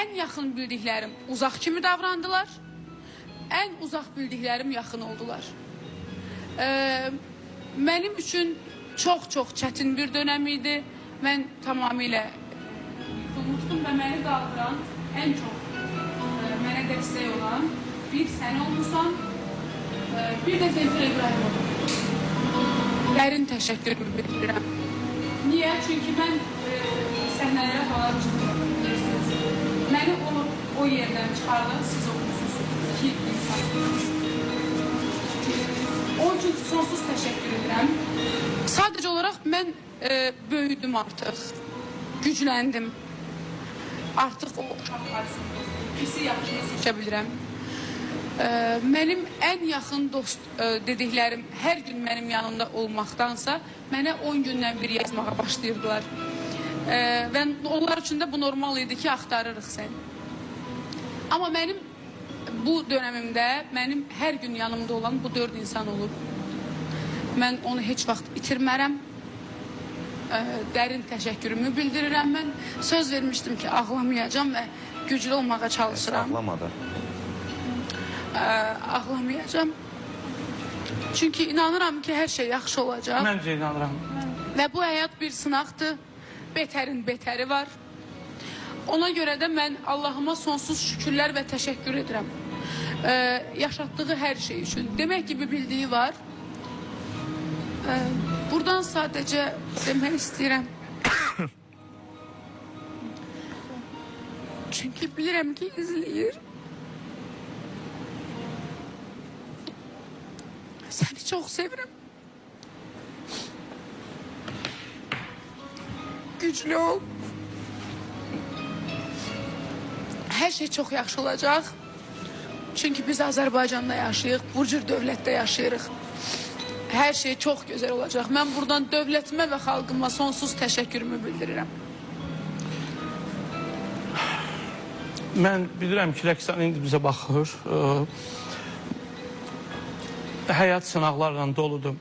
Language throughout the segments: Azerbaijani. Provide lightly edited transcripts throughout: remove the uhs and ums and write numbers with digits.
ən yaxın bildiklərim uzaq kimi davrandılar. Ən uzaq bildiklərim yaxın oldular. Mənim üçün çox çətin bir dönəm idi. Mən tamamilə yıxılmışdım və məni qaldıran ən çox mənə dəstək olan bir sən olmuşsan, bir də Zemfir İbrahimov. Dərin təşəkkür bildirirəm. Niyə? Çünki mən səhnələrə falan çıxıyorum. Məni o yerdən çıxardan siz olmuşsunuz. İki insan. Onun üçün sonsuz təşəkkür edirəm. Sadəcə olaraq mən böyüdüm artıq. Gücləndim. Artıq o uşaq arasında pisi yaxşını seçə bilirəm. Mənim ən yaxın dost dediklərim hər gün mənim yanımda olmaqdansa mənə 10 gündən bir yazmağa başlayırdılar. Və onlar üçün də bu normal idi ki, axtarırıq sən. Amma mənim bu dönəmimdə mənim hər gün yanımda olan bu 4 insan olub. Mən onu heç vaxt itirmərəm. Dərin təşəkkürümü bildirirəm. Mən söz vermişdim ki, ağlamayacağım və güclü olmağa çalışıram. Ağlamadı. Ağlamayacağım. Çünki inanıram ki, hər şey yaxşı olacaq. Məncə inanıram. Və bu həyat bir sınaqdır. Betərin betəri var. Ona görə də mən Allahıma sonsuz şükürlər və təşəkkür edirəm. Yaşatdığı hər şey üçün. Demək ki, bir bildiyi var. Buradan sadəcə demək istəyirəm. Çünki bilirəm ki, izləyir. Səni çox sevirəm. Güclü ol. Hər şey çox yaxşı olacaq. Çünki biz Azərbaycanda yaşayırıq, bu cür dövlətdə yaşayırıq. Hər şey çox gözəl olacaq. Mən buradan dövlətimə və xalqıma sonsuz təşəkkürümü bildirirəm. Mən bilirəm ki, Rəqsan indi bizə baxır. Həyat sınaqlarla doludur.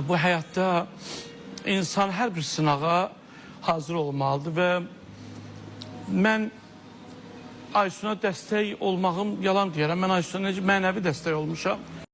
Bu həyatda insan hər bir sınağa hazır olmalıdır və mən Aysun'a dəstək olmağım yalan deyərəm. Mən Aysun'a mənəvi dəstək olmuşam.